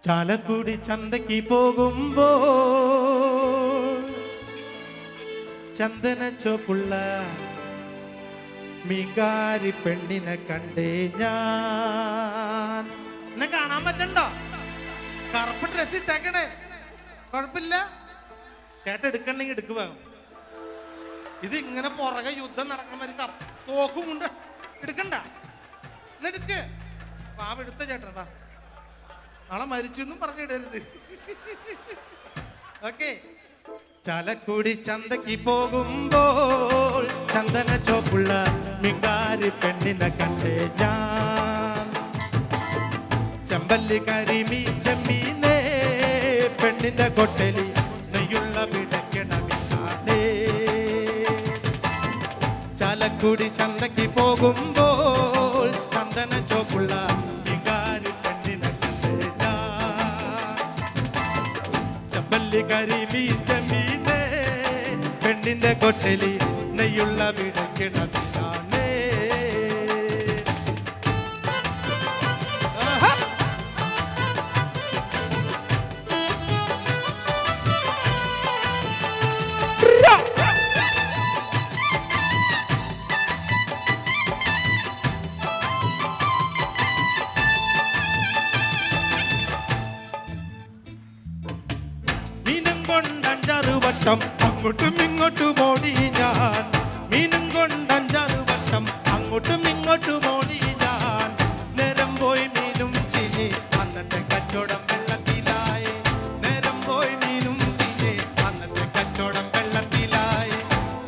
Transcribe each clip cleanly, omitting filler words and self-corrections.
ചാലക്കുടി ചന്തയ്ക്ക് പോകുമ്പോ ചന്ദന ചോപ്പുള്ള മീൻകാരി പെണ്ണിനെ കണ്ടേ ഞാൻ. എന്നെ കാണാൻ പറ്റണ്ടോ? കറുപ്പ് ഡ്രസ് ഇട്ടേക്കണേ, കുഴപ്പമില്ല. ചേട്ടൻ എടുക്കണ്ടെങ്കിൽ എടുക്കുക. ഇത് ഇങ്ങനെ പുറകെ യുദ്ധം നടക്കണ തോക്കും കൊണ്ട് എടുക്കണ്ട, എന്നെടുക്ക്. വാ എടുത്ത ചേട്ടൻ, വാ. നാളെ മരിച്ചു എന്നും പറഞ്ഞിടരുത്. ഓക്കെ. ചാലക്കുടി ചന്തയ്ക്ക് പോകുമ്പോൾ ചന്ദന ചോപ്പുള്ള മീൻകാരി പെണ്ണിനെ കണ്ടേ ഞാൻ. ചെമ്പല്ലി കരിമീ ചെമ്മീനേ പെണ്ണിന്റെ കൊട്ടലി നെയ്യുള്ള പിടയ്ക്കണമില്ലാതെ. ചാലക്കുടി ചന്തയ്ക്ക് പോകുമ്പോൾ ചന്ദന ചോപ്പുള്ള മീൻകാരി പെണ്ണിനെ കണ്ടേ ഞാൻ. ചെമ്പല്ലി കരിമീ ചെമ്മീനേ പെണ്ണിന്റെ കൊട്ടലി നെയ്യുള്ള പിടയ്ക്കണമില്ലാതെ. വട്ടം അങ്ങോട്ടും ഇങ്ങോട്ടും ഓടി ഞാൻ. മീനും കൊണ്ട് 5-6 വട്ടം അങ്ങോട്ടും ഇങ്ങോട്ടും ഓടി ഞാൻ. നേരം പോയി മീനും ചീഞ്ഞ് അന്നത്തെ കച്ചവടം വെള്ളത്തിലായി. നേരം പോയി മീനും ചീഞ്ഞ് അന്നത്തെ കച്ചവടം വെള്ളത്തിലായി.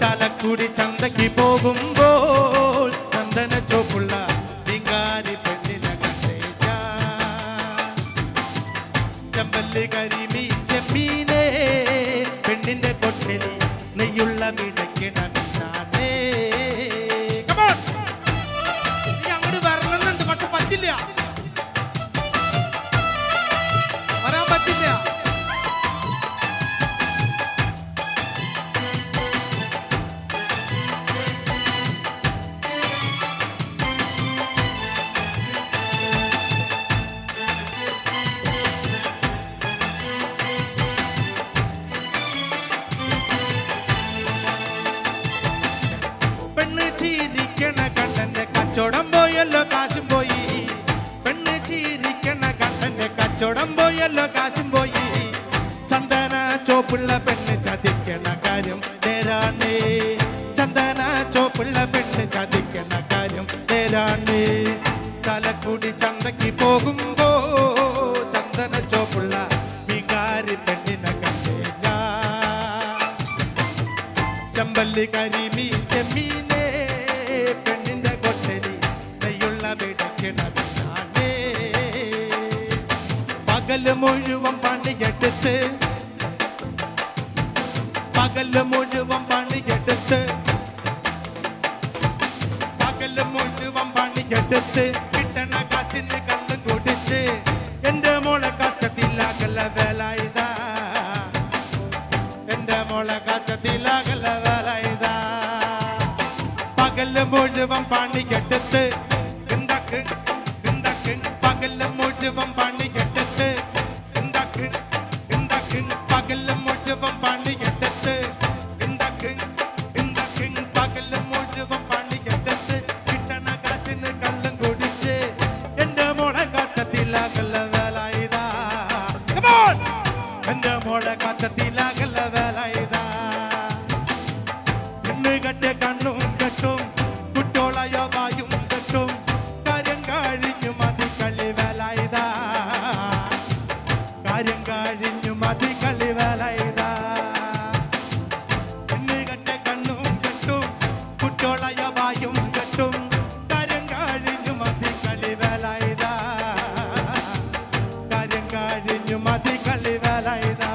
ചാലക്കുടി ചന്തയ്ക്ക് പോകുമ്പോൾ ചന്ദന ചോപ്പുള്ള മീൻകാരി പെണ്ണിനെ കണ്ടേ ഞാൻ. ചെമ്പല്ലി കരിമീ ചെമ്മീനേ പെണ്ണിന്റെ കൊട്ടലി നെയ്യുള്ള പിടയ്ക്കണമില്ലാതെ. അങ്ങോട്ട് വരണമെന്നുണ്ട്, പക്ഷെ പറ്റില്ല, വരാൻ പറ്റില്ല. കണ്ടന്റെ കച്ചവടം പോയല്ലോ കാശും പോയി. പെണ്ണ് ചീരിക്കണ കണ്ടന്റെ കച്ചവടം പോയല്ലോ കാശും പോയി. ചന്ദന ചോപ്പുള്ള പെണ്ണ് ചതിക്കണ കാര്യം നേരാണ്. ചന്ദന ചോപ്പുള്ള പെണ്ണ് ചതിക്കണ കാര്യം നേരാണ്. ചാലക്കുടി ചന്തയ്ക്ക് പോകുമ്പോ ചന്ദന ചോപ്പുള്ള മീൻകാരി പെണ്ണിനെ കണ്ടേ ഞാൻ. ചെമ്പല്ലി കരിമീ ചെമ്മീനേ പെണ്ണിന്റെ കൊട്ടലി നെയ്യുള്ള പിടയ്ക്കണമില്ലാതെ. പകല് മുഴുവൻ പണിയെടുത്ത് പകല് മുഴുവൻ പണിയെടുത്ത് പകല് മുഴുവൻ പണിയെടുത്ത് കിട്ടണ കാശിന് കള്ളും കുടിച്ച് എന്റെ മോളെ കഷ്ടത്തിലാകല വേല ഇതാ. എന്റെ മോളെ കഷ്ടത്തിലാകല വേല ഇതാ. പകല് മുഴുവൻ പണിയെടുത്ത് എന്താക്ക് എന്താക്ക് പകല് മുഴുവൻ പണിയെടുത്ത് എന്താക്ക് എന്താക്ക് പകല് മുഴുവൻ പണിയെടുത്ത് എന്താക്ക് എന്താക്ക് പകല് മുഴുവൻ പണിയെടുത്ത് കിട്ടണ കാശിന് കള്ളും കുടിച്ച് എന്റെ മോളെ കാറ്റത്തിലാകല വേല ഇതാ. എന്റെ മോളെ കാറ്റത്തിലാകല വേല ഇതാ. പെണ്ണ് കെട്ടിയ കണ്ണും കെട്ടും കുട്ടോളയോ വായും കെട്ടും കാര്യം കഴിഞ്ഞു മതി കളി വേല ഇതാ. കാര്യം കഴിഞ്ഞു മതി കളി വേല ഇതാ. പെണ്ണ് കെട്ടിയ കണ്ണും കെട്ടും കുട്ടോളയോ വായും കെട്ടും കാര്യം കഴിഞ്ഞു മതി കളി വേല ഇതാ. കാര്യം കഴിഞ്ഞു മതി കളി വേല ഇതാ.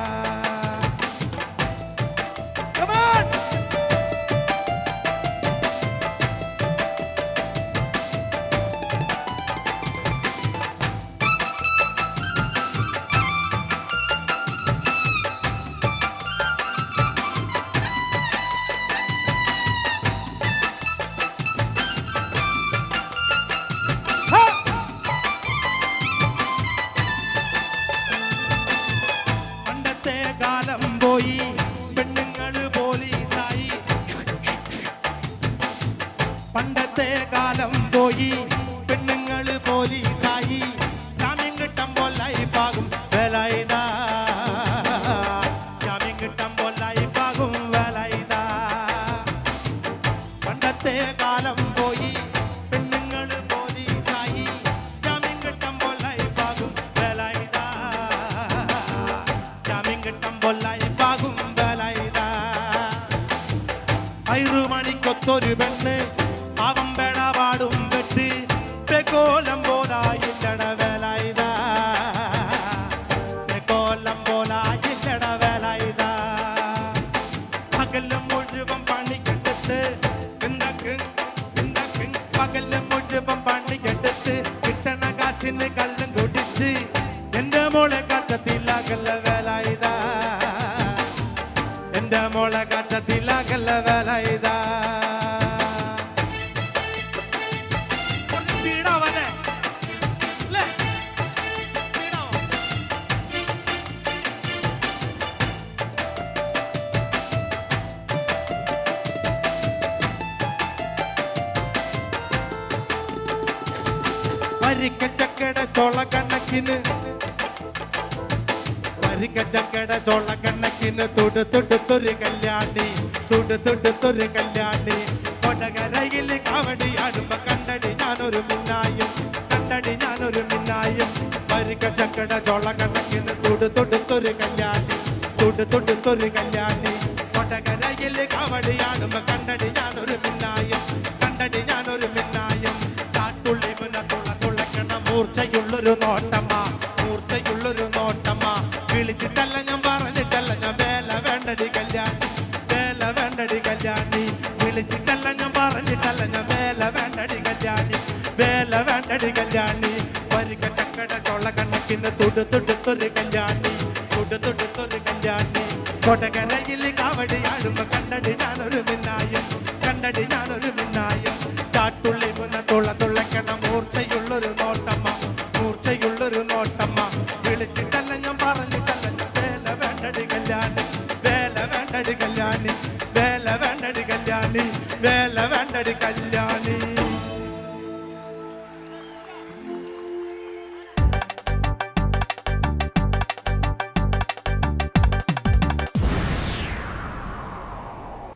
ഒരു പെണ്ണ് അവൻ പെടപാടും വെട്ട് പെക്കോലം പോലായില്ലട വേലായുധാ പെക്കോലം പോലായില്ലട വേലായുധാ പകലും മുഴുവൻ പണിക്കെടുത്ത് പകലും മുഴുവൻ പണിക്കെടുത്ത് കിട്ടണ കാശിന് കള്ളും കുടിച്ച് എന്റെ മോളെ കാറ്റത്തിലാകല്ല വേലായുധാ എന്റെ മോളെ കാറ്റത്തിലാകല്ല വേലായുധാ ചക്കട ചോള കണക്കിന് ചക്കട ചോള കണക്കിന് തൊടുത്തൊരു കല്യാണി തൊടുത്തൊരു കല്യാണി കൊടകരയിൽ കാവടി ആടുമ്പോ കണ്ടടി ഞാനൊരു മിന്നായും പരിക്ക ചക്കട ചോള കണക്കിന് തൊടുത്തൊരു കല്യാണി കൊടകരയിൽ കാവടി ആടുമ്പോ കണ്ടടി ഞാനൊരു മിന്നായും കാട്ടുള്ളി മൂർച്ചയുള്ളൊരു നോട്ടമ്മ വിളിച്ചിട്ടല്ല ഞാൻ പറഞ്ഞിട്ടല്ല ഞാൻ വേല വേണ്ടടി കല്യാണി വിളിച്ചിട്ടല്ല ഞാൻ പറഞ്ഞിട്ടല്ല ഞാൻ വേല വേണ്ടടി കല്യാണി പരിക്ക ചക്കട ചോള കണക്കിന് തൊടുത്തൊരു കല്യാണി കൊടകരയിൽ കാവടിയാടുമ്പോ കണ്ടടി ഞാനൊരു മിന്നായം ചാട്ടുള്ളി തുള്ളക്കണ മൂർച്ചയുള്ളൊരു നോട്ടമ്മ വിളിച്ചിട്ടല്ല ഞാൻ പറഞ്ഞിട്ടല്ല ഞാൻ വേല വേണ്ടടി കല്യാണി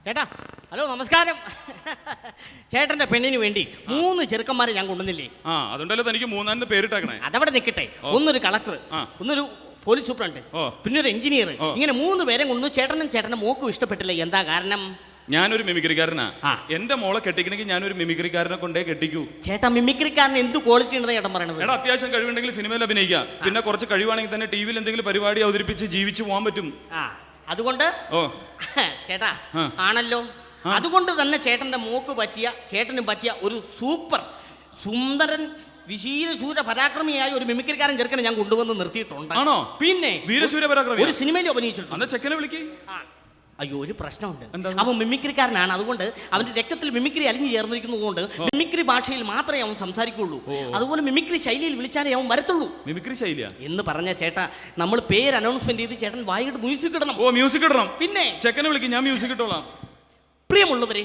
ചേട്ടാ ഹലോ നമസ്കാരം. ചേട്ടന്റെ പെണ്ണിന് വേണ്ടി 3 ചെറുക്കന്മാരെ ഞാൻ കൊണ്ടുവന്നില്ലേ? അതുകൊണ്ടല്ലോ തനിക്ക് 3 പേരിട്ടേക്കണേ. അതവിടെ നിൽക്കട്ടെ. ഒന്നൊരു കളക്ടർ, ഒന്നൊരു പോലീസ് സൂപ്രണ്ട്, പിന്നെ ഒരു എഞ്ചിനീയർ. ഇങ്ങനെ 3 പേരെ കൊണ്ടു. ചേട്ടന്റെ മോക്കും ഇഷ്ടപ്പെട്ടില്ല. എന്താ കാരണം? ഞാനൊരു മിമിക്രിക്കാരനാ. എന്റെ മോളെ കെട്ടിക്കണമെങ്കിൽ ഞാനൊരു മിമിക്രിക്കാരനെ കൊണ്ടേ കെട്ടിക്കൂ. ചേട്ടാ മിമിക്രിക്കാരന് എന്ത് ക്വാളിറ്റി ഉണ്ടെന്ന് ചേട്ടൻ പറയണത്? എടാ അത്യാവശ്യം കഴിവുണ്ടെങ്കിൽ സിനിമയിൽ അഭിനയിക്കാം. പിന്നെ കുറച്ച് കഴിവാണെങ്കിൽ തന്നെ ടി വിയിൽ എന്തെങ്കിലും പരിപാടി അവതരിപ്പിച്ച് ജീവിച്ചു പോകാൻ പറ്റും. അതുകൊണ്ട് ചേട്ടാ ആണല്ലോ. അതുകൊണ്ട് തന്നെ ചേട്ടന്റെ മോക്ക് പറ്റിയ, ചേട്ടനും പറ്റിയ ഒരു സൂപ്പർ സുന്ദരൻ വീരശൂര പരാക്രമിയായ ഒരു മിമിക്രിക്കാരൻ ചെറുക്കനെ ഞാൻ കൊണ്ടുവന്ന് നിർത്തിയിട്ടുണ്ട്. ആണോ? പിന്നെ വീരശൂര പരാക്രമി ഒരു സിനിമയിൽ അഭിനയിച്ചിട്ടുണ്ട്. ചെക്കനെ വിളിക്കേ. അയ്യോ ഒരു പ്രശ്നമുണ്ട്. അവൻ മിമിക്രിക്കാരനാണ്. അതുകൊണ്ട് അവന്റെ രക്തത്തിൽ മിമിക്രി അലിഞ്ഞു ചേർന്നിരിക്കുന്നതുകൊണ്ട് മിമിക്രി ഭാഷയിൽ മാത്രമേ അവൻ സംസാരിക്കുള്ളൂ. അതുപോലെ മിമിക്രി ശൈലിയിൽ വിളിച്ചാലേ അവൻ വരത്തുള്ളൂ. മിമിക്രി ശൈലിയ എന്ന് പറഞ്ഞ ചേട്ടാ, നമ്മൾ പേര് അനൗൺസ്മെന്റ് ചെയ്ത് ചേട്ടൻ വായിട്ട് മ്യൂസിക് ഇടണം. ഓ മ്യൂസിക് ഇടണം. പിന്നെ ചെക്കനെ വിളിക്കും, ഞാൻ മ്യൂസിക് ഇട്ടോളാം. പ്രിയമുള്ളവരെ,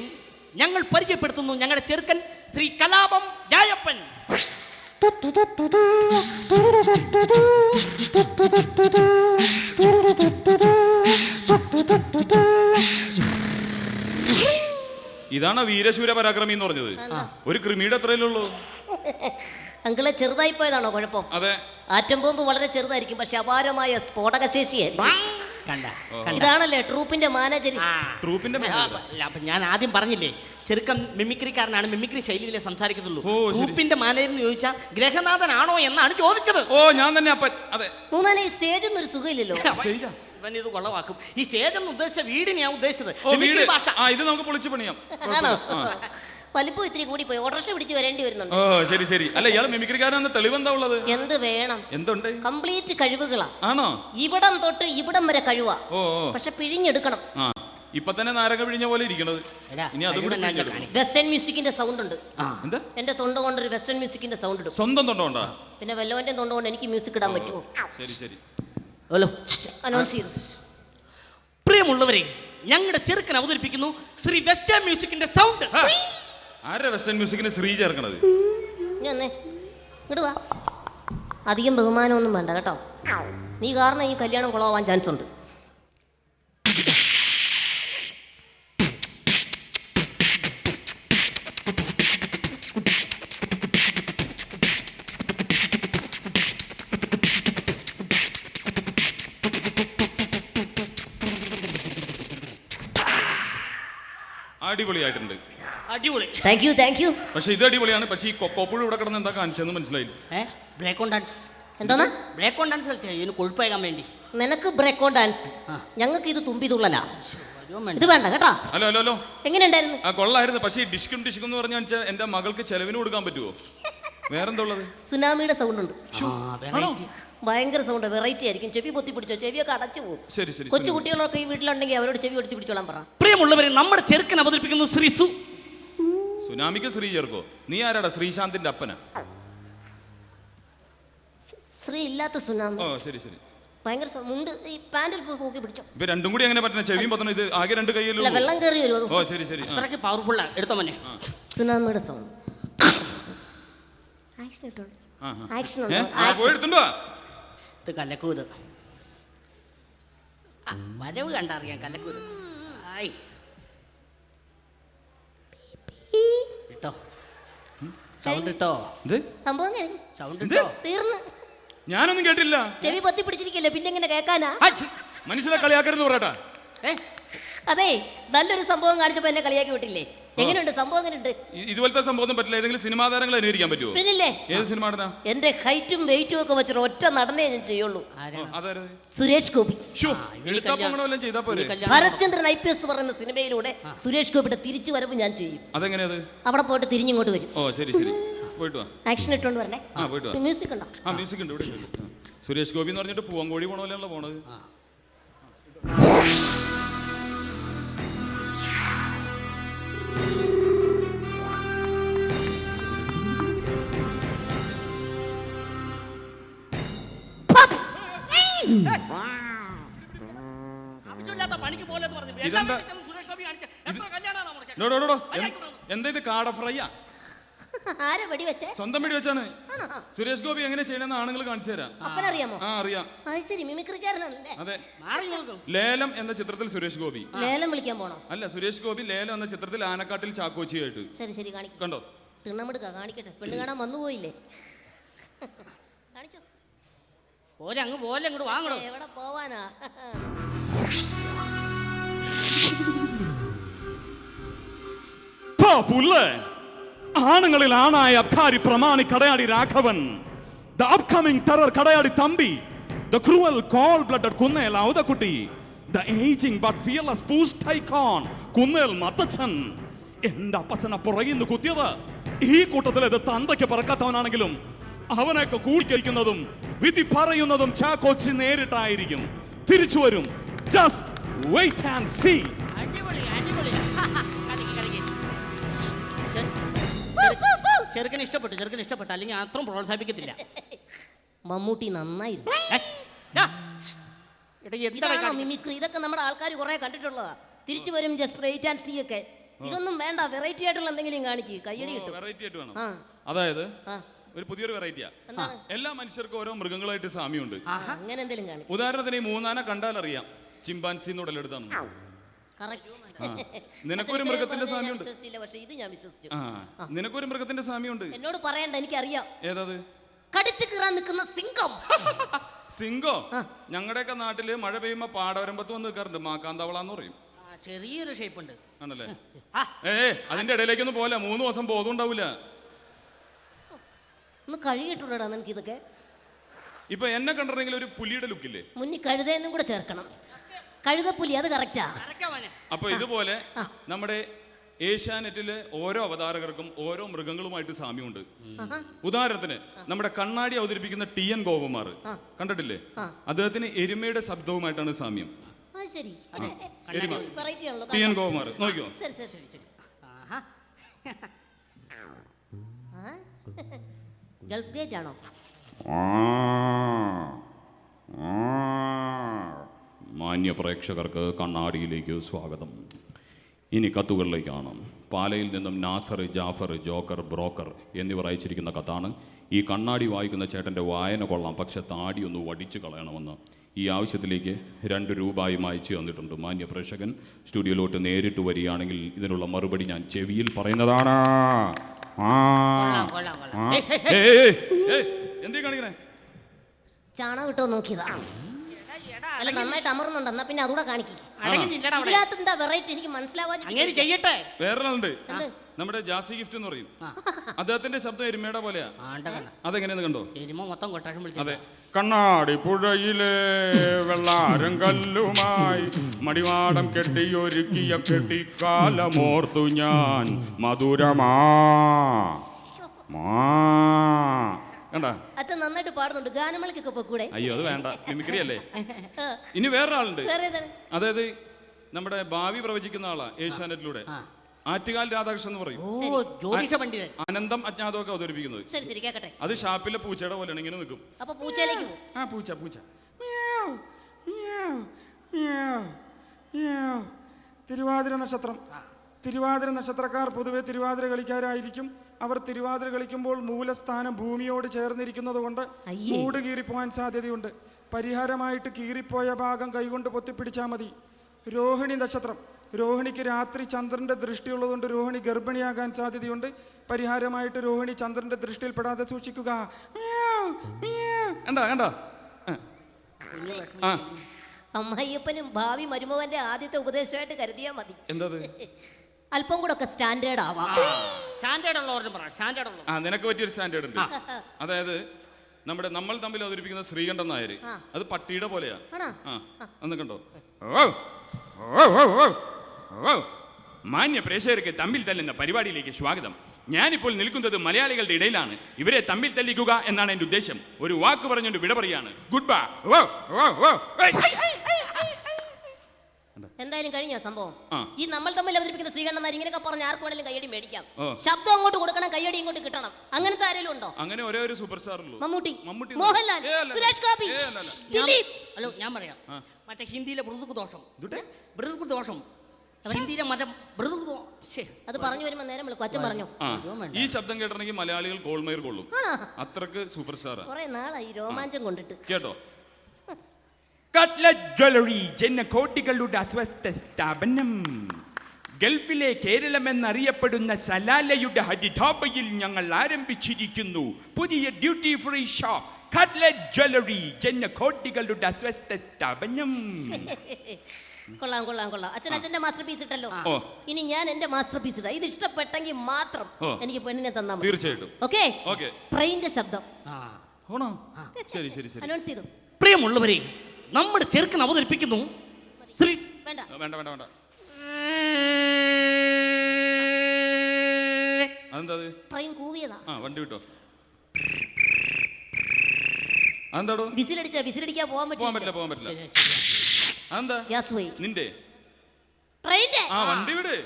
ഞങ്ങൾ പരിചയപ്പെടുത്തുന്നു ഞങ്ങളുടെ ചെറുക്കൻ ശ്രീ കലാപം രായപ്പൻ. ഇതാണ് വീരശൂര പരാക്രമി എന്ന് പറഞ്ഞത്. ഒരു ക്രിമിയുടെ എത്രയുള്ളൂ? അങ്കിളെ ചെറുതായി പോയതാണോ കുഴപ്പം? അതെ, ആറ്റം ബോംബ് വളരെ ചെറുതായിരിക്കും, പക്ഷെ അപാരമായ സ്ഫോടക ശേഷിയായിരിക്കും. ഇതാണല്ലേ ട്രൂപ്പിന്റെ മാനേജർ. ഞാൻ ആദ്യം പറഞ്ഞില്ലേ, ചെറുക്കൻ മിമിക്രിക്കാരനാണ്, മിമിക്രി ശൈലിയിലെ സംസാരിക്കത്തുള്ളൂ. ട്രൂപ്പിന്റെ മാനേജർ എന്ന് ചോദിച്ചാൽ ഗ്രഹനാഥനാണോ എന്നാണ് ചോദിച്ചത്. ഓ ഞാൻ തന്നെ അപ്പൻ. അതെ, ഈ സ്റ്റേജ് ഒന്നും ഒരു സുഖമില്ലല്ലോ. ഇത് കൊള്ളവാക്കും. ഈ സ്റ്റേജ് എന്ന് ഉദ്ദേശിച്ച വീടിനെ ഞാൻ ഉദ്ദേശിച്ചത്. ഇത് നമുക്ക് പൊളിച്ചു പണിയാം. വലിപ്പം ഇത്തിരി കൂടി പോയി, ഓട്ടോറിക്ഷ പിടിച്ച് വരേണ്ടി വരുന്നുണ്ട്. ഓ ശരി ശരി. അല്ല ഇയാൾ മിമിക്രിക്കാരൻ തെളിവെന്താ ഉള്ളത്? എന്ത് വേണം? എന്തുണ്ട്? കംപ്ലീറ്റ് കഴിവുകളാ. ആണോ? ഇവിടം തൊട്ട് ഇവിടം വരെ കഴിവാ. പക്ഷെ പിഴിഞ്ഞെടുക്കണം. ഇപ്പൊ തന്നെ നാരക പിഴിഞ്ഞ പോലെ ഇരിക്കണത്. ഇനി അതും വെസ്റ്റേൺ മ്യൂസിക്കിന്റെ സൗണ്ട് ഉണ്ട്. എന്റെ തൊണ്ട കൊണ്ട് ഒരു വെസ്റ്റേൺ മ്യൂസിക്കിന്റെ സൗണ്ട് ഇടും. സ്വന്തം തൊണ്ട കൊണ്ടാ? പിന്നെ വല്ലവന്റെ തൊണ്ട കൊണ്ട് എനിക്ക് മ്യൂസിക് ഇടാൻ പറ്റുമോ? ശരി ശരി. ഹലോ അനൗൺസ് ചെയ്തു. പ്രിയമുള്ളവരെ, ഞങ്ങളുടെ ചെറുക്കൻ അവതരിപ്പിക്കുന്നു ശ്രീ വെസ്റ്റേൺ മ്യൂസിക്കിന്റെ സൗണ്ട്. ആരാ വെസ്റ്റേൺ മ്യൂസിക്കിന് ശ്രീ ചേർക്കണത്? ഇങ്ങോട്ട് വാ. അധികം ബഹുമാനമൊന്നും വേണ്ട കേട്ടോ. നീ കാരണം ഈ കല്യാണം കുളമാവാൻ ചാൻസ് ഉണ്ട്. അടിപൊളിയായിട്ടുണ്ട്. അടിപൊളി. Thank you. പക്ഷെ ഇത് അടിപൊളിയാണ്. പക്ഷെ ഈ കൊക്കോപ്പുഴ ഇവിടെ കിടന്ന് എന്താ കാണിച്ചെന്ന് മനസ്സിലായില്ല. Break on dance. എന്താ ബ്രേക്ക് ഓൺ ഡാൻസ് കളിച്ചാ ഇതിന് കൊഴുപ്പേകാൻ വേണ്ടി. നിനക്ക് ബ്രേക്ക് ഓൺ ഡാൻസ്, ഞങ്ങൾക്ക് ഇത് തുമ്പി തുള്ളലാ. ഇത് വേണ്ട കേട്ടോ. ഹലോ എങ്ങനെയുണ്ടായിരുന്നു? കൊള്ളായിരുന്നു. പക്ഷേ ഈ ഡിസ്കും എന്ന് പറഞ്ഞു വെച്ചാൽ എന്റെ മകൾക്ക് ചെലവിന് കൊടുക്കാൻ പറ്റുമോ? വേറെന്താ ഉള്ളത്? സുനാമിയുടെ സൗണ്ട് ഉണ്ട്. ഭയങ്കര സൗണ്ട്, വെറൈറ്റി ആയിരിക്കും. ചെവി പൊത്തി പിടിച്ചോ, ചെവിയൊക്കെ അടച്ചു പോകും. ശരി. കൊച്ചു കുട്ടികളൊക്കെ ഈ വീട്ടിലുണ്ടെങ്കിൽ അവരോട് ചെവി പൊത്തി പിടിച്ചോളാൻ പറ. പ്രിയമുള്ളവരെ, നമ്മുടെ ചെറുക്കൻ അവതരിപ്പിക്കുന്നു ശ്രീ സുനാമിക്ക് ശ്രീ ചേർക്കോ? നീ ആരാടാ? ശ്രീശാന്തിന്റെ അപ്പനാ? ശ്രീ ഇല്ലാത്ത സുനാമി. ഓ ശരി. ഭയങ്കര മുണ്ട് ഈ പാന്റിൽ നോക്കി പിടിച്ചോ. ഇപ്പൊ രണ്ടും കൂടി എങ്ങനെ പറ്റണ? ചെവിയും പറ്റണം. ഇത് ആകെ രണ്ട് കൈയല്ലോ. വെള്ളം കയറി വരും. ഓ ശരി. അത്രയ്ക്ക് പവർഫുൾ എടുത്തോ മോനെ. സുനാമിയുടെ സൗണ്ട്. ആക്ഷൻ എടുത്തുണ്ടോ? ഇത് കലക്കൂത്. വരവ് കണ്ടറിയാം. കലക്കൂത്. ആയി ഇട്ടോ, സൗണ്ട് ഇട്ടോ. സംഭവം കഴിഞ്ഞു. സൗണ്ട് ഇട്ടോ. തീർന്നു. ഞാനൊന്നും കേട്ടില്ല. ചെവി പൊത്തി പിടിച്ചിരിക്കല്ലേ, പിന്നെ എങ്ങനെ കേൾക്കാനാ? മനസ്സിലാ കളിയാക്കരുന്ന് പറയട്ടാ. അതെ, നല്ലൊരു സംഭവം കാണിച്ചപ്പോ എന്നെ കളിയാക്കി വിട്ടില്ലേ? എങ്ങനെയുണ്ട് സംഭവം? എങ്ങനെയുണ്ട്? ഇതുപോലത്തെ സംഭവം പറ്റില്ല. ഏതെങ്കിലും സിനിമാ താരങ്ങളെ അനുകരിക്കാൻ പറ്റുമോ? പിന്നില്ലേ. ഏത് സിനിമ നടനാ? എന്റെ ഹൈറ്റും വെയിറ്റും ഒക്കെ വെച്ചിട്ട് ഒറ്റ നടന്നേ ഞാൻ ചെയ്യുള്ളൂ. സുരേഷ് ഗോപി. ഭരത്ചന്ദ്രൻ IPS എന്ന് പറയുന്ന സിനിമയിലൂടെ സുരേഷ് ഗോപിയുടെ തിരിച്ചു വരവ് ഞാൻ ചെയ്യും. അതെങ്ങനെയത്? അവിടെ പോയിട്ട് തിരിഞ്ഞിങ്ങോട്ട് വരും. ഓ ശരി. പോയിട്ട് വാ. ആക്ഷൻ ഇട്ടോണ്ട് വരണേ. മ്യൂസിക് ഉണ്ടോ? മ്യൂസിക് ഉണ്ട് ഇവിടെ. സുരേഷ് ഗോപി എന്ന് പറഞ്ഞിട്ട് പൂവങ്കോഴി പോണ പോണത്. പണിക്ക് പോലെ എന്താ ഇത്? കാട ഫ്രൈയാ? ആരെ വെടി വെച്ചേ? സ്വന്തം വെടി വെച്ചാണ്. സുരേഷ് ഗോപി എങ്ങനെ ചെയ്യണമെന്ന് ആണുങ്ങൾ കാണിച്ചു തരാം. അപ്പനറിയാമോ? ആ അറിയാം. മിമിക്രിക്കാരനല്ലേ? അതെ. ലേലം എന്ന ചിത്രത്തിൽ സുരേഷ് ഗോപി. ലേലം വിളിക്കാൻ പോണോ? അല്ല, സുരേഷ് ഗോപി ലേലം എന്ന ചിത്രത്തിൽ ആനക്കാട്ടിൽ ചാക്കോച്ചിയായിട്ട്. ശരി കാണിക്കും. കണ്ടോ? തിണ്ണമെടുക്ക കാണിക്കട്ടെ. പെണ്ണ് കാണാൻ വന്നു പോയില്ലേ? കാണിച്ചോ. അങ്ങ് പോലെ അങ്ങോട്ട് വാങ്ങണോ? എവിടെ പോവാനാ? ആണുങ്ങളിൽ ആണായ അബ്കാരി പ്രമാണി Kadayadi Raghavan, the upcoming terror Kadayadi Thampi, the cruel cold-blooded Kunnel ഔതക്കുട്ടി, the aging but fearless boost icon Kunnel Mathachan. എന്റെ അപ്പച്ചനെ പുറകിന്ന് കുത്തിയത് ഈ കൂട്ടത്തിലേത് തന്തയ്ക്ക് പറക്കാത്തവനാണെങ്കിലും അവനൊക്കെ കൂടിക്കരിക്കുന്നതും വിധി പറയുന്നതും ചാക്കോച്ചി നേരിട്ടായിരിക്കും. തിരിച്ചു വരും. Just wait and see. ചെറുക്കന് ഇഷ്ടപ്പെട്ടു. അല്ലെങ്കിൽ അത്രയും പ്രോത്സാഹിപ്പിക്കത്തില്ല. മമ്മൂട്ടി നന്നായിരുന്നു. മിമിക്രി ഇതൊക്കെ നമ്മുടെ ആൾക്കാർ കുറെ കണ്ടിട്ടുള്ളതാ. തിരിച്ചു വരും, ജസ്റ്റ് വെയിറ്റ് ആൻഡ് സീ ഒക്കെ. ഇതൊന്നും വേണ്ട, വെറൈറ്റി ആയിട്ടുള്ള എന്തെങ്കിലും കാണിക്ക്, കയ്യടി കിട്ടും. വെറൈറ്റി ആയിട്ട് വേണം. അതായത് ഒരു പുതിയൊരു വെറൈറ്റിയാ. എല്ലാ മനുഷ്യർക്കും ഓരോ മൃഗങ്ങളായിട്ട് സാമ്യമുണ്ട്. അങ്ങനെ എന്തെങ്കിലും കാണിക്കും. ഉദാഹരണത്തിന് ഈ മൂന്നാന കണ്ടാൽ അറിയാം ചിമ്പാൻസി ഉടലെടുത്താണ്. നിനക്കൊരു മൃഗത്തിന്റെ സാമ്യമുണ്ട്. നിനക്കൊരു മൃഗത്തിന്റെ സാമ്യമുണ്ട്. എന്നോട് പറയണ്ട, എനിക്കറിയാം. ഏതത്? കടിച്ചു കീറാൻ നിൽക്കുന്ന സിംഹം. സിംഹം ഞങ്ങളുടെയൊക്കെ നാട്ടില് മഴ പെയ്യുമ്പോ പാടവരമ്പത്ത് വന്ന് നിൽക്കാറുണ്ട്. മാക്കാന്തവളാന്ന് പറയും. ചെറിയൊരു ഷേപ്പ് ഉണ്ട്. ആണല്ലേ? അതിന്റെ ഇടയിലേക്കൊന്നും പോലെ 3 ദിവസം ബോധം ഉണ്ടാവില്ല. ഒന്ന് കഴുകിയിട്ടുണ്ടാ നിനക്ക് ഇതൊക്കെ? ഇപ്പൊ എന്നെ കണ്ടിട്ടുണ്ടെങ്കിൽ ഒരു പുലിയുടെ ലുക്കില്ലേ? മുന്നിൽ കഴുതേന്നും കൂടെ ചേർക്കണം. കഴുതപ്പുലി, അത് കറക്റ്റാ. അപ്പൊ ഇതുപോലെ നമ്മുടെ ഏഷ്യാനെറ്റിലെ ഓരോ അവതാരകർക്കും ഓരോ മൃഗങ്ങളുമായിട്ട് സാമ്യമുണ്ട്. ഉദാഹരണത്തിന് നമ്മുടെ കണ്ണാടി അവതരിപ്പിക്കുന്ന TN ഗോപകുമാർ കണ്ടിട്ടില്ലേ? അദ്ദേഹത്തിന് എരുമയുടെ ശബ്ദവുമായിട്ടാണ് സാമ്യം. TN ഗോപകുമാർ നോക്കിയോ? ഗൾഫ് ഗേറ്റ് ആണോ? മാന്യ പ്രേക്ഷകർക്ക് കണ്ണാടിയിലേക്ക് സ്വാഗതം. ഇനി കത്തുകളിലേക്കാണ്. പാലയിൽ നിന്നും നാസർ, ജാഫർ, ജോക്കർ, ബ്രോക്കർ എന്നിവർ അയച്ചിരിക്കുന്ന കത്താണ്. ഈ കണ്ണാടി വായിക്കുന്ന ചേട്ടൻ്റെ വായന കൊള്ളാം, പക്ഷെ താടി ഒന്ന് വടിച്ചു കളയണമെന്ന്. ഈ ആവശ്യത്തിലേക്ക് 2 രൂപയും അയച്ചു തന്നിട്ടുണ്ട്. മാന്യ പ്രേക്ഷകൻ സ്റ്റുഡിയോയിലോട്ട് നേരിട്ട് വരികയാണെങ്കിൽ ഇതിനുള്ള മറുപടി ഞാൻ ചെവിയിൽ പറയുന്നതാണ്. എന്തേ കാണിക്കണേ? ചാണകം ഇട്ടോ നോക്കിയതാ. അല്ല, നന്നായിട്ട് അമർന്നുണ്ട്. എന്നാ പിന്നെ അതുകൂടെ കാണിക്കും. വെറൈറ്റി എനിക്ക് മനസ്സിലാവാൻ വേറെ നമ്മുടെ ജാസി ഗിഫ്റ്റ് എന്ന് പറയും. അദ്ദേഹത്തിന്റെ ശബ്ദം എരുമയുടെ പോലെയാ. അതെങ്ങനെയെന്ന് കണ്ടോ? എരുമ മൊത്തം കൊട്ടാഷം വിളിച്ചു. അതെ. കണ്ണാടി പുഴയിലെ വെള്ളാരം കല്ലുമായി മടിവാടം കെട്ടിയൊരുക്കിയ കെട്ടിക്കാലമോർത്തു ഞാൻ മധുരമാ കണ്ടാ. അച്ഛൻ നന്നായിട്ട് പാടുന്നുണ്ട്. ഗാനമേളക്കൊക്കെ പോക്കൂടെ? അയ്യോ അത് വേണ്ട, മിമിക്രി അല്ലേ. ഇനി വേറൊരാളുണ്ട്. അതായത് നമ്മുടെ ഭാവി പ്രവചിക്കുന്ന ആളാ ഏഷ്യാനെറ്റിലൂടെ. ആറ്റുകാൽ രാധാകൃഷ്ണൻ എന്ന് പറയും. ജ്യോതിഷ പണ്ഡിതൻ. അനന്തം അജ്ഞാതമൊക്കെ അവതരിപ്പിക്കുന്നത്. ശരി ശരി കേക്കട്ടെ. അത് ഷാപ്പിലെ പൂച്ചയുടെ പോലെയാണ്, ഇങ്ങനെ നിൽക്കും. അപ്പൊ പൂച്ചയിലേക്ക് പോകും. ആ പൂച്ച പൂച്ച. തിരുവാതിര നക്ഷത്രം. തിരുവാതിര നക്ഷത്രക്കാർ പൊതുവെ തിരുവാതിര കളിക്കാരായിരിക്കും. അവർ തിരുവാതിര കളിക്കുമ്പോൾ മൂലസ്ഥാനം ഭൂമിയോട് ചേർന്നിരിക്കുന്നത് കൊണ്ട് മൂട് കീറിപ്പോകാൻ സാധ്യതയുണ്ട്. പരിഹാരമായിട്ട് കീറിപ്പോയ ഭാഗം കൈകൊണ്ട് പൊത്തിപ്പിടിച്ചാൽ മതി. രോഹിണി നക്ഷത്രം. രോഹിണിക്ക് രാത്രി ചന്ദ്രന്റെ ദൃഷ്ടിയുള്ളതുകൊണ്ട് രോഹിണി ഗർഭിണിയാകാൻ സാധ്യതയുണ്ട്. പരിഹാരമായിട്ട് രോഹിണി ചന്ദ്രന്റെ ദൃഷ്ടിയിൽപ്പെടാതെ സൂക്ഷിക്കുക. അമ്മായിയപ്പനും ഭാവി മരുമകന്റെ ആദ്യത്തെ ഉപദേശമായിട്ട് കരുതിയാ മതി. എന്താ അല്പം കൂടെ ഒക്കെ സ്റ്റാൻഡേർഡ് ആവാം. നിനക്ക് പറ്റിയൊരു സ്റ്റാൻഡേർഡ് ഉണ്ട്. അതായത് നമ്മൾ തമ്മിൽ അവതരിപ്പിക്കുന്ന ശ്രീകണ്ഠൻ നായർ അത് പട്ടിയുടെ പോലെയാ. അന്ന് കണ്ടോ? മാന്യ പ്രേക്ഷകർക്ക് തമ്മിൽ തല്ലുന്ന പരിപാടിയിലേക്ക് സ്വാഗതം. ഞാനിപ്പോൾ നിൽക്കുന്നത് മലയാളികളുടെ ഇടയിലാണ്. ഇവരെ തമ്മിൽ തല്ലിക്കുക എന്നാണ് എന്റെ ഉദ്ദേശം. ഒരു വാക്ക് പറഞ്ഞുകൊണ്ട് വിട പറയാണ്. Good bye. എന്തായാലും കഴിഞ്ഞ സംഭവം. ഈ നമ്മൾ തമ്മിൽ അവതരിപ്പിക്കുന്ന ശ്രീകണ്ഠൻ ഇങ്ങനെയൊക്കെ പറഞ്ഞ ആർക്ക് വേണമെങ്കിലും കയ്യടി മേടിക്കാം. ശബ്ദം അങ്ങോട്ട് കൊടുക്കണം, കയ്യടി ഇങ്ങോട്ട് കിട്ടണം. അങ്ങനത്തെ ആരെങ്കിലും ഉണ്ടോ? അങ്ങനെ ഒരേ ഒരു സൂപ്പർ സ്റ്റാർ ഉള്ളൂ. മമ്മൂട്ടി, മോഹൻലാൽ, സുരേഷ് ഗോപി, ദിലീപ്. ഹലോ, ഞാൻ പറയാം. മറ്റേ ഹിന്ദിയിലെ ബൃദുക്ക് ദോഷം ഹിന്ദിയിലെ മറ്റേ അത് പറഞ്ഞു വരുമ്പോ നേരം വിളിക്കും. അച്ഛൻ പറഞ്ഞു ഈ ശബ്ദം കേട്ടിട്ടുണ്ടെങ്കിൽ മലയാളികൾ കോൾമേർ കൊള്ളും. അത്രക്ക് സൂപ്പർ സ്റ്റാർ. കുറെ നാളായി രോമാഞ്ചം കൊണ്ടിട്ട്. കേട്ടോ? കട്ട്ലറ്റ് ജ്വല്ലറി ജനകോടികളുടെ അസ്വസ്ഥ സ്ഥാപനം. ഗൾഫിലെ കേരളം എന്നറിയപ്പെടുന്ന സലാലയുടെ ഹരിതാപയിൽ ഞങ്ങൾ ആരംഭിച്ചിരിക്കുന്നു പുതിയ duty free shop. Cutlet jewellery ജനകോടികളുടെ അസ്വസ്ഥ സ്ഥാപനം. കൊള്ളാം കൊള്ളാം കൊള്ളാം. അച്ഛന്റെ മാസ്റ്റർ പീസ് ഇട്ടല്ലോ. ഇനി ഞാൻ എന്റെ മാസ്റ്റർ പീസ് ഇടാം. ഇത് ഇഷ്ടപ്പെട്ടെങ്കിൽ മാത്രം എനിക്ക് പെണ്ണിനെ തന്നാ മതി. തീർച്ചയായിട്ടും. ഓക്കെ. ട്രെയിനിന്റെ ശബ്ദം ശരി ശരി ശരി. അനൗൺസ് ചെയ്തു. പ്രിയമുള്ളവരെ, നമ്മുടെ ചെറുക്കൻ അവതരിപ്പിക്കുന്നു ശ്രീ. വേണ്ട വേണ്ട വേണ്ട. അതെന്താ? ട്രെയിൻ കൂവിയതാ. വണ്ടി വിട്ടോ. അതെന്താടോ? വിസിലടിക്കാ പോകാൻ പറ്റില്ല. അതെന്താ? ഗ്യാസ് പോയി. നിന്റെ ട്രെയിനിന്റെ വണ്ടി വിട്.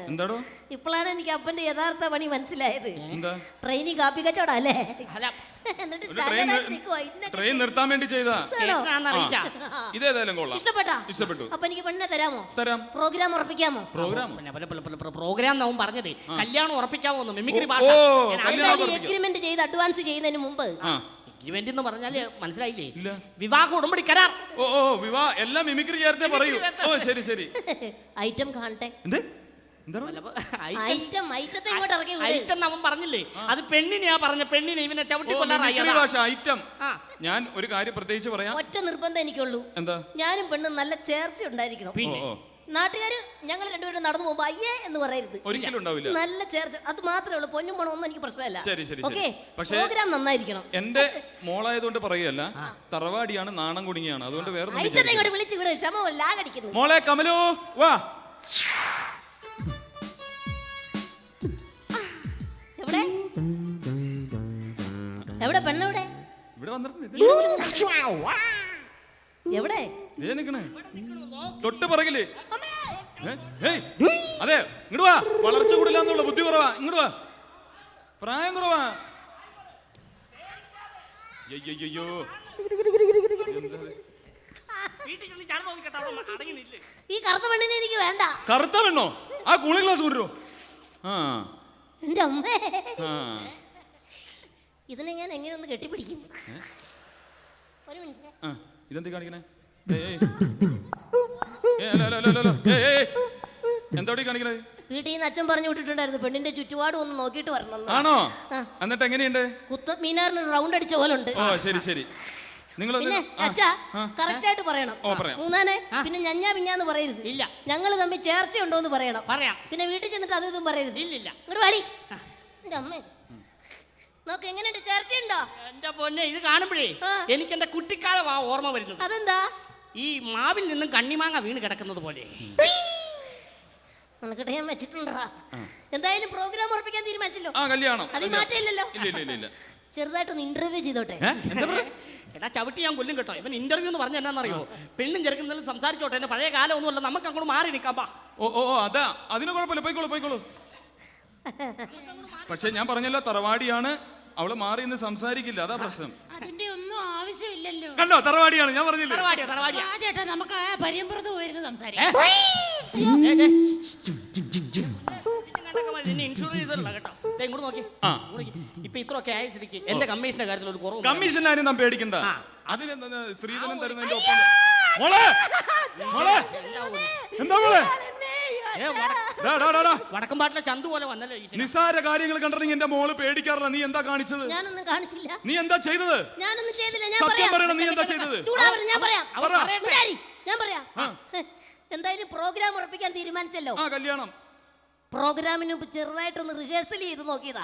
എന്താടോ? ഇപ്പോഴാണ് എനിക്ക് അപ്പന്റെ യഥാർത്ഥ പണി മനസ്സിലായത്. ട്രെയിനിൽ കാപ്പി കച്ചവടം അല്ലേ? ട്രെയിൻ നിർത്താൻ വേണ്ടി ചെയ്താ. ഇതേതായാലും കൊള്ളാം. ഇഷ്ടപ്പെട്ടു. അപ്പൊ എനിക്ക് പെണ്ണിനെ തരാമോ? തരാം. പ്രോഗ്രാം ഉറപ്പിക്കാമോ? പ്രോഗ്രാം എന്നാവും പറഞ്ഞത്. കല്യാണം ഉറപ്പിക്കാമോ? മിമിക്രി എഗ്രിമെന്റ് ചെയ്ത് അഡ്വാൻസ് ചെയ്യുന്നതിന് മുമ്പ്. ഇവന്റ് എന്ന് പറഞ്ഞാല് മനസ്സിലായില്ലേ? വിവാഹ ഉടമ്പടി കരാർ. എല്ലാം മിമിക്രി ചേർത്തേ പറയൂ. ശരി ശരി. ഐറ്റം കാണട്ടെ. ഐറ്റം അവൻ പറഞ്ഞില്ലേ? അത് പെണ്ണിനെയാ പറഞ്ഞ. പെണ്ണിനെ ഇവനെ ചവിട്ടി ഐറ്റം. ഞാൻ ഒരു കാര്യം പ്രത്യേകിച്ച് പറയാം. ഒറ്റ നിർബന്ധം എനിക്കുള്ളൂ. എന്താ? ഞാനും പെണ്ണും നല്ല ചേർച്ച ഉണ്ടായിരിക്കണം. നാട്ടുകാര് ഞങ്ങൾ രണ്ടുപേരും നടന്നു പോകുമ്പോ അയ്യേ എന്ന് പറയരുത്. ഒരിക്കലും ഉണ്ടാവില്ല. നല്ല ചേർച്ച, അത് മാത്രമേ ഉള്ളൂ. പൊന്നും പണം ഒന്നും എനിക്ക് പ്രശ്നമല്ല. ഓക്കേ, പ്രോഗ്രാം നന്നായിരിക്കണം. എന്റെ മോളായതുകൊണ്ട് പറയുകയല്ല, തറവാടിയാണ്, നാണം കുടുങ്ങിയാണ്. അതുകൊണ്ട് വേറെ ഇങ്ങോട്ട് വിളിച്ചു വിട്. ക്ഷമ ലാഗടിക്കുന്നു. മോളെ കമലു വാ. എവിടെ പെണ്ണെവിടെ? ഇവിടെ വന്നിട്ടുണ്ട്. എവിടെ? തൊട്ട് പറകില്ലേ? അതെ, ഇങ്ങോട്ട് വാ. വളർച്ച കൂടില്ല, ബുദ്ധി കുറവാ. ഇങ്ങോട്ട് വാ. പ്രായം കുറവാ. അയ്യോ, ഈ കറുത്ത പെണ്ണിനെ എനിക്ക് വേണ്ട. കറുത്ത പെണ്ണോ? ആ കൂളിംഗ് ഗ്ലാസ് കൊണ്ടുവരോ? ആ എന്റെ അമ്മേ, ആ ഇതിനെ ഞാൻ എങ്ങനെ ഒന്ന് കെട്ടിപ്പിടിക്കും? ഒരു മിനിറ്റ്. ആ ഇതെന്ത് കാണിക്കണേ? എന്തോടി കാണിക്കണേ? വീട്ടിൽ നിന്ന് അച്ഛൻ പറഞ്ഞു വിട്ടിട്ടുണ്ടായിരുന്നു പെണ്ണിന്റെ ചുറ്റുപാടും ഒന്ന് നോക്കിയിട്ട് വരണം. ആണോ? എന്നിട്ട് എങ്ങനെയുണ്ട്? മീനാറിന് റൗണ്ട് അടിച്ച പോലെ ഉണ്ട്. ഓ ശരി ശരി. നിങ്ങൾ പിന്നെ അച്ഛാ കറക്റ്റ് ആയിട്ട് പറയണം. മൂന്നാനെ പിന്നെ ഞഞ്ഞാ പിഞ്ഞാന്ന് പറയരുത്. ഇല്ല. ഞങ്ങൾ തമ്മിൽ ചേർച്ചയുണ്ടോ എന്ന് പറയണം. പറയാം. പിന്നെ വീട്ടിൽ ചെന്നിട്ട് അതും ഇതും പറയരുത്. ഇല്ലില്ല. ഇങ്ങോട്ട് വാടി. എന്റെ അമ്മേ, നോക്ക് എങ്ങനെയുണ്ട്, ചേർച്ചയുണ്ടോ? എന്റെ പൊന്നെ, ഇത് കാണുമ്പോഴേ എനിക്ക് എന്റെ കുട്ടിക്കാലം ഓർമ്മ വരുന്നത്. അതെന്താ? ഈ മാവിൽ നിന്നും കണ്ണിമാങ്ങ വീണ് കിടക്കുന്നത് പോലെ. നിനക്കിട്ട് ഞാൻ വെച്ചിട്ടുണ്ടാ. എന്തായാലും പ്രോഗ്രാം ഉറപ്പിക്കാൻ തീരുമാനിച്ചല്ലോ. ആ കല്യാണം. അതിൽ മാറ്റമില്ലല്ലോ. ഇല്ല. ചെറുതായിട്ടൊന്ന് ഇന്റർവ്യൂ ചെയ്തോട്ടെ. എടാ ചവിട്ടി ഞാൻ കൊല്ലും കേട്ടോ. ഇവൻ ഇന്റർവ്യൂ എന്ന് പറഞ്ഞ എന്നാന്നറിയോ? പെണ്ണും ചെറുക്കുന്നതിലും സംസാരിച്ചോട്ടെ. എന്റെ പഴയ കാലം ഒന്നുമല്ല, നമുക്ക് അങ്ങോട്ട് മാറി നിൽക്കാം. ഓ അതാ, അതിന് കുഴപ്പമില്ല, പോയിക്കോളൂ. പക്ഷെ ഞാൻ പറഞ്ഞല്ലോ, തറവാടിയാണ്, അവള് മാറി ഇന്ന് സംസാരിക്കില്ല, അതാ പ്രശ്നം. അതിന്റെ ഒന്നും ആവശ്യമില്ലല്ലോ. കണ്ടോ, തറവാടിയാണ്, ഞാൻ പറഞ്ഞില്ലേ. തറവാടിയാ. ആ ചേട്ടാ, നമുക്ക് ആ പരിയമ്പുറത്ത് പോയിരുന്നു സംസാരിക്കാം. ഇൻഷുർ ചെയ്തല്ല കേട്ടോ. ഇങ്ങോട്ട് നോക്കി. ഇപ്പൊ ഇത്രയൊക്കെ ആയ സ്ഥിതിക്ക് എന്റെ കമ്മീഷന്റെ കാര്യത്തിൽ ഒരു കുറവ്. കമ്മീഷൻ ആരും നാം പേടിക്കണ്ട. അതിനെന്താ സ്ത്രീധനം തരുന്നതിന്റെ ഒപ്പം. എന്താ മോളെ? വടക്കമ്പാട്ടിലെ ചന്തു പോലെ വന്നല്ലോ. നിസ്സാര കാര്യങ്ങൾ കണ്ടിട്ടുണ്ടെങ്കിൽ എന്റെ മോള് പേടിക്കാറില്ല. നീ എന്താ കാണിച്ചത്? ഞാനൊന്നും കാണിച്ചില്ല. നീ എന്താ ചെയ്തത്? ഞാനൊന്നും ചെയ്തില്ല. സത്യം പറയണം, നീ എന്താ ചെയ്തത്? ഞാൻ പറയാം. എന്തായാലും പ്രോഗ്രാം ഉറപ്പിക്കാൻ തീരുമാനിച്ചല്ലോ. ആ കല്യാണം. പ്രോഗ്രാമിന് മുമ്പ് ചെറുതായിട്ടൊന്ന് റിഹേഴ്സൽ ചെയ്ത് നോക്കിയതാ.